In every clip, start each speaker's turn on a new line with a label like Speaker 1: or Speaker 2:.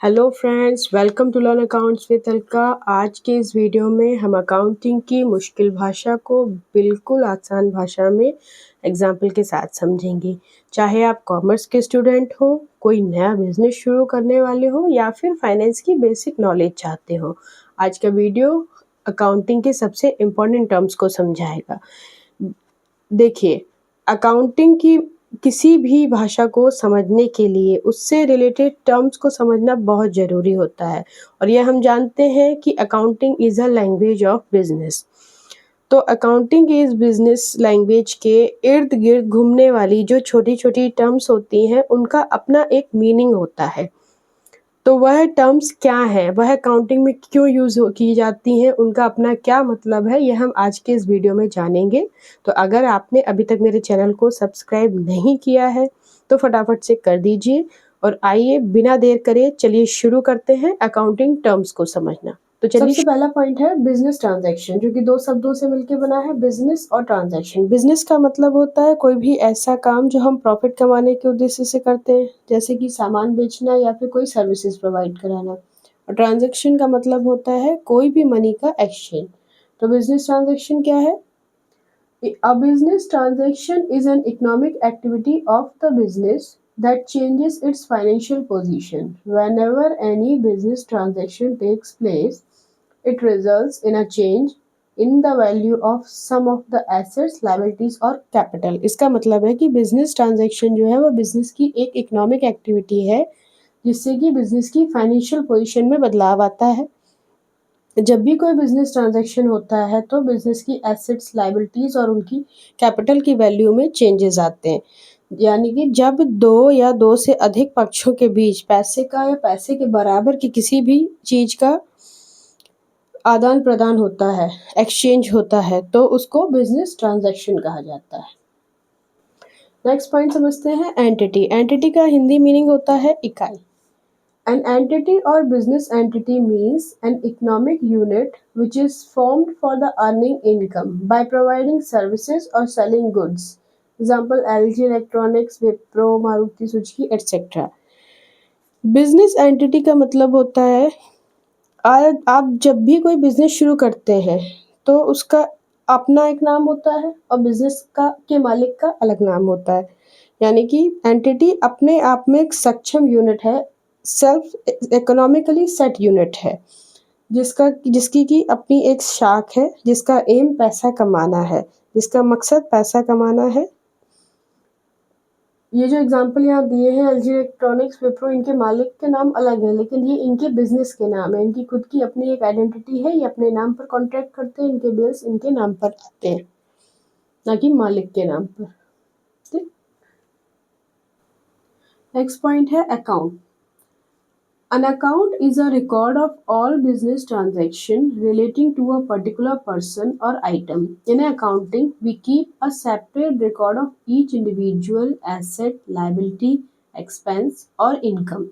Speaker 1: Hello friends, welcome to learn accounts with Alka. आज के इस वीडियो में हम अकाउंटिंग की मुश्किल भाषा को बिल्कुल आसान भाषा में एग्जाम्पल के साथ समझेंगे। चाहे आप कॉमर्स के स्टूडेंट हो, कोई नया बिजनेस शुरू करने वाले हो या फिर फाइनेंस की बेसिक नॉलेज चाहते हो, आज का वीडियो अकाउंटिंग के सबसे इम्पोर्टेंट टर्म्स को समझाएगा। देखिए, अकाउंटिंग की किसी भी भाषा को समझने के लिए उससे रिलेटेड टर्म्स को समझना बहुत ज़रूरी होता है और यह हम जानते हैं कि accounting is a language of business. तो अकाउंटिंग इस बिजनेस लैंग्वेज के इर्द गिर्द घूमने वाली जो छोटी छोटी टर्म्स होती हैं उनका अपना एक मीनिंग होता है। तो वह टर्म्स क्या हैं, वह अकाउंटिंग में क्यों यूज़ की जाती हैं, उनका अपना क्या मतलब है, यह हम आज के इस वीडियो में जानेंगे। तो अगर आपने अभी तक मेरे चैनल को सब्सक्राइब नहीं किया है तो फटाफट से कर दीजिए और आइए बिना देर करे चलिए शुरू करते हैं अकाउंटिंग टर्म्स को समझना। तो चलिए, सबसे पहला पॉइंट है बिजनेस ट्रांजैक्शन, जो कि दो शब्दों से मिलकर बना है, बिजनेस और ट्रांजैक्शन। बिजनेस का मतलब होता है कोई भी ऐसा काम जो हम प्रॉफिट कमाने के उद्देश्य से करते हैं, जैसे कि सामान बेचना या फिर कोई सर्विसेज प्रोवाइड कराना। और ट्रांजैक्शन का मतलब होता है कोई भी मनी का एक्सचेंज। तो बिजनेस ट्रांजैक्शन क्या है? A business transaction is an economic activity of the business that changes its financial position. Whenever any business transaction takes place, it results in a change in the value of some of the assets, liabilities और capital। इसका मतलब है कि business transaction जो है वो business की एक इकोनॉमिक एक्टिविटी है जिससे कि बिजनेस की फाइनेंशियल पोजीशन में बदलाव आता है। जब भी कोई बिजनेस ट्रांजैक्शन होता है तो बिजनेस की एसेट्स, लायबिलिटीज और उनकी कैपिटल की वैल्यू में चेंजेस आते हैं। यानी कि जब दो या दो से अधिक पक्षों के बीच पैसे का या पैसे के बराबर की किसी भी चीज का आदान प्रदान होता है, एक्सचेंज होता है, तो उसको बिजनेस ट्रांजैक्शन कहा जाता है। नेक्स्ट पॉइंट समझते हैं एंटिटी। एंटिटी का हिंदी मीनिंग होता है इकाई। An entity or business entity means an economic unit which is formed for the earning income by providing services or selling goods. Example LG Electronics, Wipro, Maruti Suzuki, etc. Business entity का मतलब होता है आप जब भी कोई business शुरू करते हैं तो उसका अपना एक नाम होता है और बिजनेस का के मालिक का अलग नाम होता है। यानी कि एंटिटी अपने आप में एक सक्षम यूनिट है, सेल्फ इकोनॉमिकली सेट यूनिट है, जिसकी की अपनी एक शाख है, जिसका एम पैसा कमाना है, जिसका मकसद पैसा कमाना है। ये जो एग्जांपल यहाँ दिए हैं एलजी इलेक्ट्रॉनिक्स, विप्रो, इनके मालिक के नाम अलग है लेकिन ये इनके बिजनेस के नाम है, इनकी खुद की अपनी एक आइडेंटिटी है, ये अपने नाम पर कॉन्ट्रैक्ट करते हैं, इनके बिल्स इनके नाम पर आते हैं, ना कि मालिक के नाम पर। ठीक। नेक्स्ट पॉइंट है account. An account is a record of all business transactions relating to a particular person or item. In accounting, we keep a separate record of each individual asset, liability, expense, or income.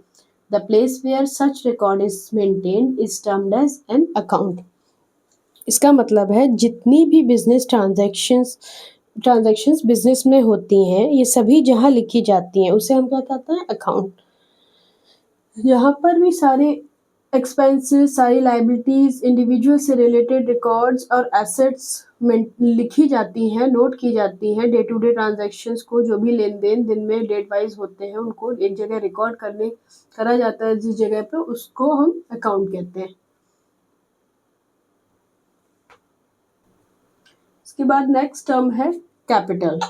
Speaker 1: The place where such record is maintained is termed as an account. इसका मतलब है जितनी भी business transactions business में होती हैं, ये सभी जहाँ लिखी जाती हैं उसे हम क्या कहते हैं? अकाउंट। यहाँ पर भी सारे एक्सपेंसेस, सारी लाइबिलिटीज, इंडिविजुअल से रिलेटेड रिकॉर्ड्स और एसेट्स लिखी जाती हैं, नोट की जाती हैं। डे टू डे ट्रांजैक्शंस को, जो भी लेन देन दिन में डेट वाइज होते हैं, उनको एक जगह रिकॉर्ड करा जाता है जिस जगह पे, उसको हम अकाउंट कहते हैं। इसके बाद नेक्स्ट टर्म है capital.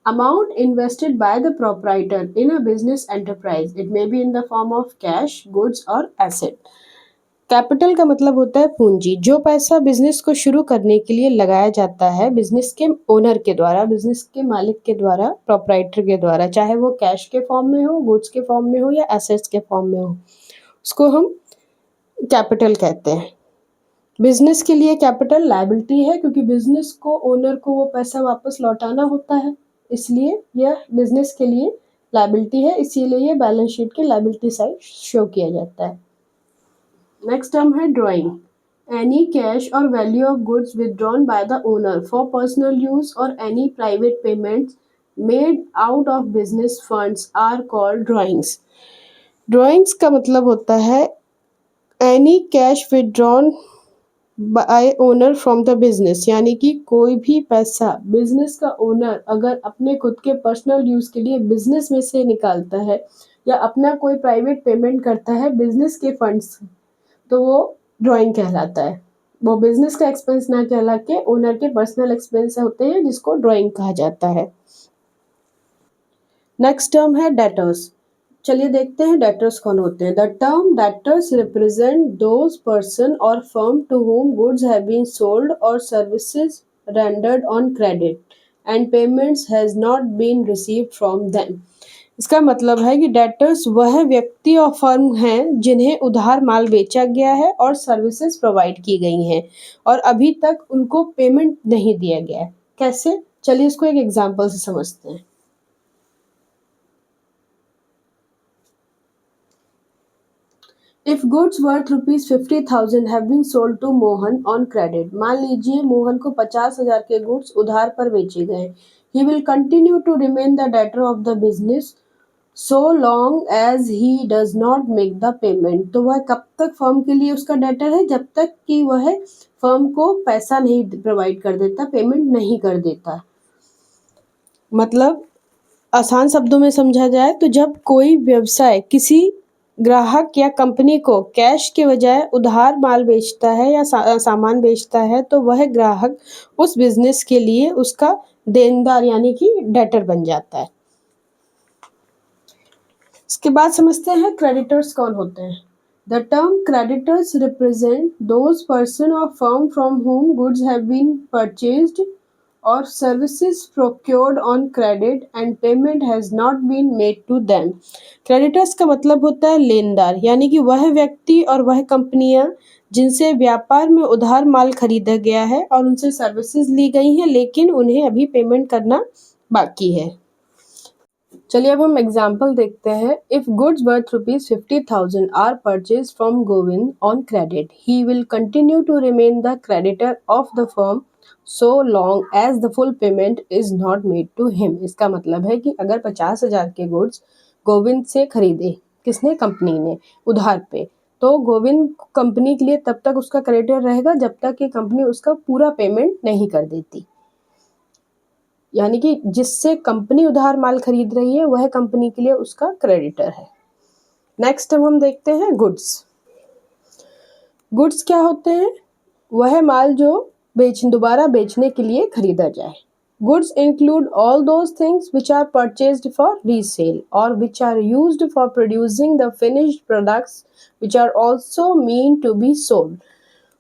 Speaker 1: Amount invested by the proprietor in a business enterprise. It may be in the form of cash, goods or asset. Capital का मतलब होता है पूंजी। जो पैसा बिजनेस को शुरू करने के लिए लगाया जाता है बिजनेस के ओनर के द्वारा, बिजनेस के मालिक के द्वारा, प्रोप्राइटर के द्वारा, चाहे वो कैश के फॉर्म में हो, गुड्स के फॉर्म में हो या एसेट्स के फॉर्म में हो, उसको हम कैपिटल कहते हैं। बिजनेस के लिए कैपिटल लायबिलिटी है क्योंकि बिजनेस को, ओनर को वो पैसा वापस लौटाना होता है, इसलिए यह बिजनेस के लिए लायबिलिटी है, इसीलिए ये बैलेंस शीट के लायबिलिटी साइड शो किया जाता है। नेक्स्ट टर्म है drawing. Any cash or value of goods withdrawn by the owner for personal use or any private payments made out of business funds are called drawings. Drawings का मतलब होता है any cash withdrawn by owner from the business, यानी कि कोई भी पैसा business का ओनर अगर अपने खुद के पर्सनल यूज के लिए बिजनेस में से निकालता है या अपना कोई प्राइवेट पेमेंट करता है बिजनेस के फंड्स, तो वो ड्राइंग कहलाता है। वो बिजनेस का एक्सपेंस ना कहला के ओनर के पर्सनल एक्सपेंस होते हैं जिसको ड्राइंग कहा जाता है। नेक्स्ट टर्म है डेटर्स। चलिए देखते हैं डेटर्स कौन होते हैं। The term debtors represent those person or firm to whom goods have been sold or services rendered on credit and payments has not been received from them। इसका मतलब है कि डेटर्स वह व्यक्ति और फर्म हैं जिन्हें उधार माल बेचा गया है और सर्विसेज प्रोवाइड की गई हैं और अभी तक उनको पेमेंट नहीं दिया गया है। कैसे? चलिए इसको एक एग्जांपल से समझते हैं। If goods worth rupees 50,000 have been sold to Mohan on credit, मान लीजिए मोहन को 50,000 के गुड्स उधार पर बेचे गए। He will continue to remain the debtor of the business so long as he does not make the payment। तो वह कब तक फर्म के लिए उसका डेटर है? जब तक कि वह फर्म को पैसा नहीं प्रोवाइड कर देता, पेमेंट नहीं कर देता। मतलब आसान शब्दों में समझा जाए तो जब कोई व्यवसाय किसी ग्राहक या कंपनी को कैश के बजाय उधार माल बेचता है या सामान बेचता है तो वह ग्राहक उस बिजनेस के लिए उसका देनदार यानी कि डेटर बन जाता है। इसके बाद समझते हैं क्रेडिटर्स कौन होते हैं। The term creditors represent those person or firm from whom goods have been purchased or services procured on credit and payment has not been made to them। Creditors का मतलब होता है लेनदार, यानी कि वह व्यक्ति और वह कंपनियां जिनसे व्यापार में उधार माल खरीदा गया है और उनसे सर्विसेज ली गई हैं लेकिन उन्हें अभी पेमेंट करना बाकी है। चलिए अब हम एग्जाम्पल देखते हैं। If goods worth rupees 50,000 are purchase from Govind on credit, he will continue to remain the creditor of the firm so long as the full payment is not made to him. इसका मतलब है कि अगर 50,000 के goods Govind से खरीदे, किसने? Company ने, उधार पे, तो गोविंद कंपनी के लिए तब तक उसका क्रेडिटर रहेगा जब तक कि कंपनी उसका पूरा पेमेंट नहीं कर देती। यानी कि जिससे कंपनी उधार माल खरीद रही है वह कंपनी के लिए उसका क्रेडिटर है। नेक्स्ट हम देखते हैं गुड्स। गुड्स क्या होते हैं? वह माल जो दोबारा बेचने के लिए खरीदा जाए। Goods include all those things which are purchased for resale or which are used for producing the finished products which are also meant to be sold।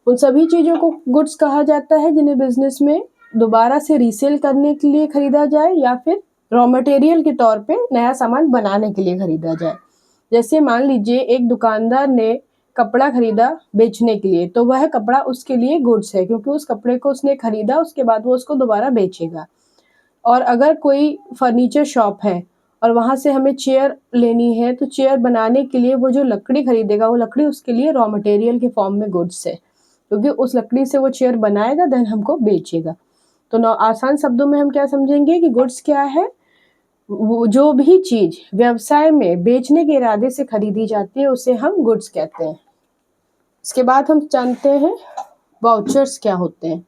Speaker 1: उन सभी चीज़ों को गुड्स कहा जाता है जिन्हें बिजनेस में दोबारा से रीसेल करने के लिए खरीदा जाए या फिर रॉ मटेरियल के तौर पे नया सामान बनाने के लिए खरीदा जाए। जैसे मान लीजिए एक दुकानदार ने कपड़ा खरीदा बेचने के लिए, तो वह कपड़ा उसके लिए गुड्स है क्योंकि उस कपड़े को उसने खरीदा, उसके बाद वो उसको दोबारा बेचेगा। और अगर कोई फर्नीचर शॉप है और वहाँ से हमें चेयर लेनी है तो चेयर बनाने के लिए वो जो लकड़ी खरीदेगा वो लकड़ी उसके लिए रॉ मटेरियल के फॉर्म में गुड्स है क्योंकि उस लकड़ी से वो चेयर बनाएगा देन हमको बेचेगा। तो आसान शब्दों में हम क्या समझेंगे कि गुड्स क्या है? वो जो भी चीज व्यवसाय में बेचने के इरादे से खरीदी जाती है उसे हम गुड्स कहते हैं। इसके बाद हम जानते हैं वाउचर्स क्या होते हैं।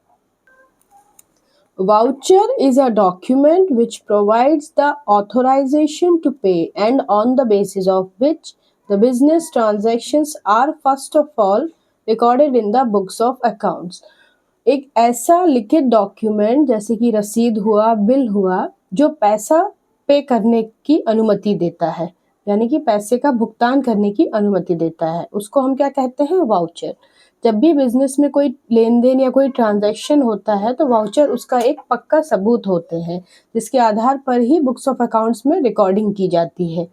Speaker 1: Voucher is a document which provides the authorization to pay and on the basis of which the business transactions are first of all recorded in the books of accounts। एक ऐसा लिखित डॉक्यूमेंट जैसे कि रसीद हुआ, बिल हुआ, जो पैसा पे करने की अनुमति देता है, यानी कि पैसे का भुगतान करने की अनुमति देता है, उसको हम क्या कहते हैं? वाउचर। जब भी बिजनेस में कोई लेन देन या कोई ट्रांजैक्शन होता है तो वाउचर उसका एक पक्का सबूत होते हैं जिसके आधार पर ही बुक्स ऑफ अकाउंट्स में रिकॉर्डिंग की जाती है।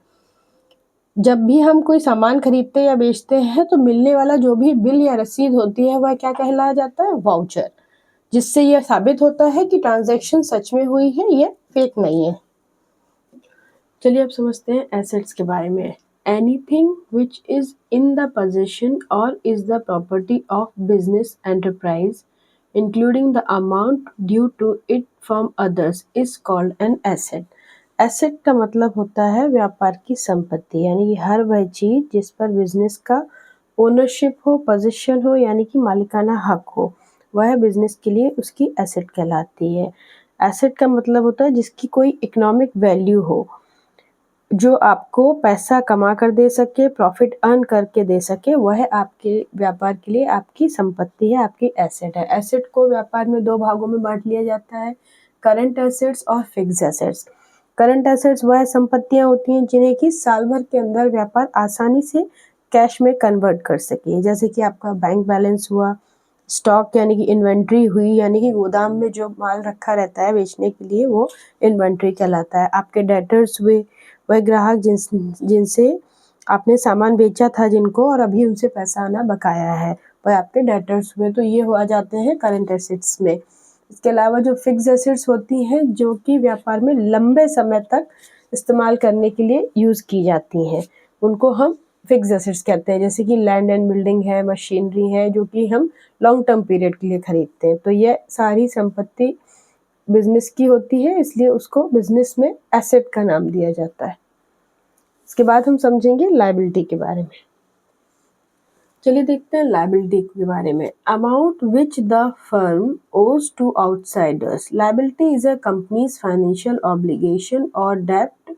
Speaker 1: जब भी हम कोई सामान खरीदते या बेचते हैं तो मिलने वाला जो भी बिल या रसीद होती है वह क्या कहलाया जाता है? वाउचर, जिससे यह साबित होता है कि ट्रांजैक्शन सच में हुई है, यह फेक नहीं है। चलिए अब समझते हैं एसेट्स के बारे में। Anything which is in the possession or is the property of business enterprise including the amount due to it from others is called an asset. Asset का मतलब होता है व्यापार की संपत्ति, यानी कि हर वह चीज़ जिस पर बिजनेस का ओनरशिप हो, पोजीशन हो, यानी कि मालिकाना हक हो, वह बिजनेस के लिए उसकी एसेट कहलाती है। एसेट का मतलब होता है जिसकी कोई इकोनॉमिक वैल्यू हो, जो आपको पैसा कमा कर दे सके, प्रॉफिट अर्न करके दे सके, वह आपके व्यापार के लिए आपकी संपत्ति है, आपकी एसेट है। एसेट को व्यापार में 2 भागों में बांट लिया जाता है, करंट एसेट्स और फिक्स्ड एसेट्स। करंट एसेट्स वह संपत्तियां होती हैं जिन्हें कि साल भर के अंदर व्यापार आसानी से कैश में कन्वर्ट कर सके, जैसे कि आपका बैंक बैलेंस हुआ, स्टॉक यानी कि इन्वेंट्री हुई, यानी कि गोदाम में जो माल रखा रहता है बेचने के लिए, वो इन्वेंट्री कहलाता है। आपके डेटर्स हुए, वह ग्राहक जिनसे आपने सामान बेचा था जिनको, और अभी उनसे पैसा आना बकाया है, वह आपके डेटर्स हुए। तो ये हो आ जाते हैं करंट एसेट्स में। इसके अलावा जो फिक्स्ड एसेट्स होती हैं, जो कि व्यापार में लंबे समय तक इस्तेमाल करने के लिए यूज़ की जाती हैं, उनको हम फिक्स्ड एसेट्स कहते हैं। जैसे कि लैंड एंड बिल्डिंग है, मशीनरी है, जो कि हम लॉन्ग टर्म पीरियड के लिए खरीदते हैं। तो ये सारी संपत्ति बिजनेस की होती है, इसलिए उसको बिजनेस में एसेट का नाम दिया जाता है। इसके बाद हम समझेंगे लायबिलिटी के बारे में। चलिए देखते हैं लायबिलिटी के बारे में। Amount which the firm owes to outsiders. Liability is a company's financial obligation और डेब्ट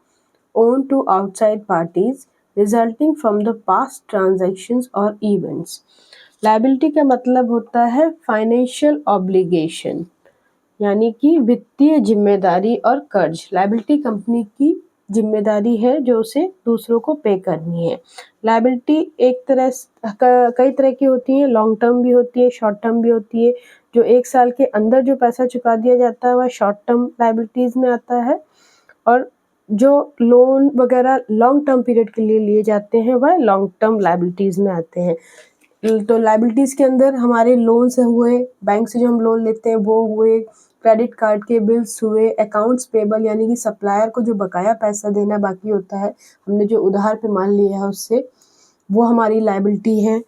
Speaker 1: owed to outside parties resulting from the past transactions और इवेंट्स। लायबिलिटी का मतलब होता है फाइनेंशियल ऑब्लिगेशन, यानी कि वित्तीय जिम्मेदारी और कर्ज। लायबिलिटी कंपनी की जिम्मेदारी है जो उसे दूसरों को पे करनी है। लायबिलिटी एक तरह कई तरह की होती है, लॉन्ग टर्म भी होती है, शॉर्ट टर्म भी होती है। जो 1 साल के अंदर जो पैसा चुका दिया जाता है वह शॉर्ट टर्म लायबिलिटीज में आता है, और जो लोन वगैरह लॉन्ग टर्म पीरियड के लिए लिए जाते हैं वह लॉन्ग टर्म लायबिलिटीज में आते हैं। तो लायबिलिटीज के अंदर हमारे लोन से हुए, बैंक से जो हम लोन लेते हैं वो हुए, क्रेडिट कार्ड के बिल्स हुए, अकाउंट्स पेबल यानी कि सप्लायर को जो बकाया पैसा देना बाकी होता है, हमने जो उधार पे माल लिया है उससे, वो हमारी लायबिलिटी है।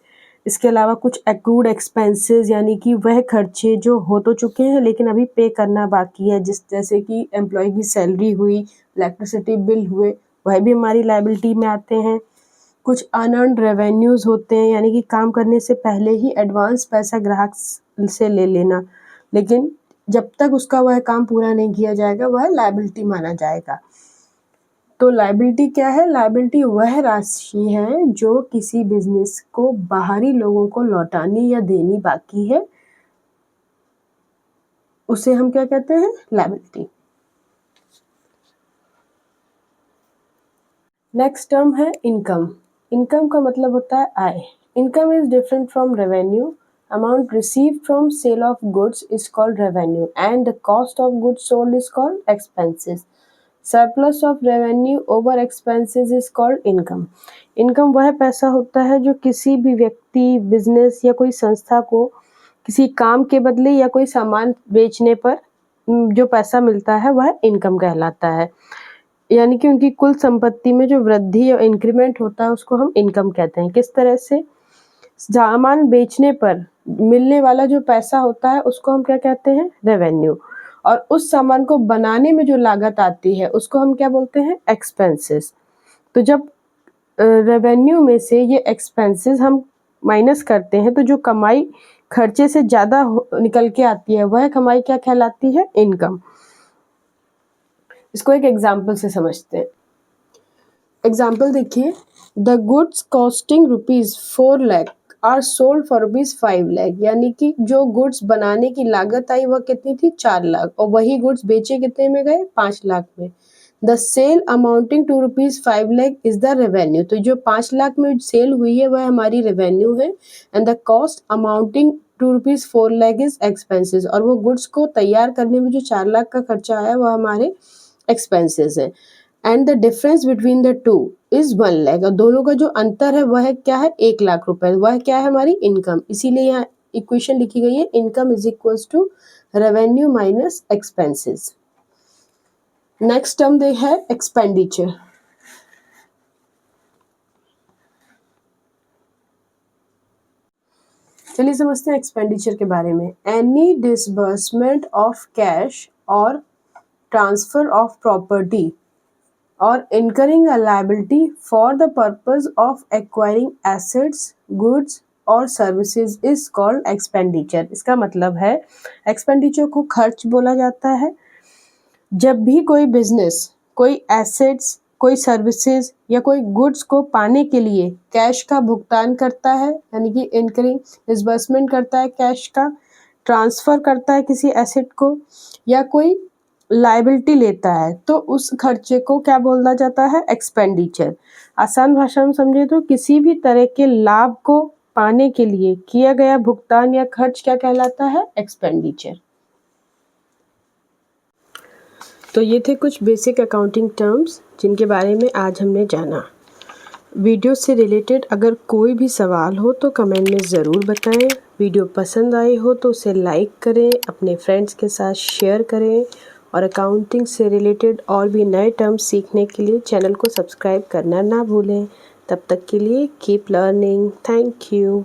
Speaker 1: इसके अलावा कुछ एक्रूड एक्सपेंसेस, यानी कि वह खर्चे जो हो तो चुके हैं लेकिन अभी पे करना बाकी है, जैसे कि एम्प्लॉय की सैलरी हुई, इलेक्ट्रिसिटी बिल हुए, वह भी हमारी लायबिलिटी में आते हैं। कुछ अनअर्न्ड रेवेन्यूज होते हैं, यानी कि काम करने से पहले ही एडवांस पैसा ग्राहक से ले लेना, लेकिन जब तक उसका वह काम पूरा नहीं किया जाएगा वह लायबिलिटी माना जाएगा। तो लायबिलिटी क्या है? लायबिलिटी वह राशि है जो किसी बिजनेस को बाहरी लोगों को लौटानी या देनी बाकी है, उसे हम क्या कहते हैं? लायबिलिटी। नेक्स्ट टर्म है इनकम। इनकम का मतलब होता है आय। Income is different from revenue. Amount received from sale of goods is called revenue and the cost of goods sold is called expenses. Surplus of revenue over expenses is called income. Income वह पैसा होता है जो किसी भी व्यक्ति, business या कोई संस्था को किसी काम के बदले या कोई सामान बेचने पर जो पैसा मिलता है वह इनकम कहलाता है। यानी कि उनकी कुल संपत्ति में जो वृद्धि या इंक्रीमेंट होता है उसको हम इनकम कहते हैं। किस तरह से? सामान बेचने पर मिलने वाला जो पैसा होता है उसको हम क्या कहते हैं? रेवेन्यू। और उस सामान को बनाने में जो लागत आती है उसको हम क्या बोलते हैं? एक्सपेंसेस। तो जब रेवेन्यू में से ये एक्सपेंसेस हम माइनस करते हैं तो जो कमाई खर्चे से ज़्यादा निकल के आती है वह कमाई क्या कहलाती है? इनकम। इसको एक एग्जाम्पल से समझते हैं। एग्जाम्पल देखिए, the goods costing ₹4 lakh are sold for ₹5 lakh, यानी कि जो गुड्स बनाने की लागत आई वह कितनी थी? 4 लाख, और वही गुड्स बेचे कितने में गए? 5 लाख में। The sale amounting to ₹5 lakh is the revenue. तो जो 5 लाख में सेल हुई है वह हमारी रेवेन्यू है, and the cost amounting to ₹4 lakh is expenses, और वो गुड्स को तैयार करने में जो 4 लाख का खर्चा आया वह हमारे एक्सपेंसेस है। And the difference between the two is 1 lakh, और दोनों का जो अंतर है वह क्या है? 1 लाख रुपए। वह क्या है? हमारी इनकम। इसीलिए यहाँ इक्वेशन लिखी गई है, income is equals to revenue minus expenses. Next term दे है एक्सपेंडिचर। चलिए समझते हैं एक्सपेंडिचर के बारे में। Any disbursement of cash or transfer of property or incurring a liability for the purpose of acquiring assets, goods और सर्विसेज इज कॉल्ड एक्सपेंडिचर। इसका मतलब है एक्सपेंडिचर को खर्च बोला जाता है। जब भी कोई बिजनेस कोई एसेट्स, कोई सर्विसेज या कोई गुड्स को पाने के लिए कैश का भुगतान करता है, यानी कि इनकरिंग डिसबर्समेंट करता है, कैश का ट्रांसफ़र करता है किसी एसेट को, या कोई लायबिलिटी लेता है, तो उस खर्चे को क्या बोला जाता है? एक्सपेंडिचर। आसान भाषा में समझे तो किसी भी तरह के लाभ को पाने के लिए किया गया भुगतान या खर्च क्या कहलाता है? एक्सपेंडिचर। तो ये थे कुछ बेसिक अकाउंटिंग टर्म्स जिनके बारे में आज हमने जाना। वीडियो से रिलेटेड अगर कोई भी सवाल हो तो कमेंट में ज़रूर बताएं। वीडियो पसंद आई हो तो उसे लाइक करें, अपने फ्रेंड्स के साथ शेयर करें और अकाउंटिंग से रिलेटेड और भी नए टर्म्स सीखने के लिए चैनल को सब्सक्राइब करना ना भूलें। तब तक के लिए कीप लर्निंग। Thank you.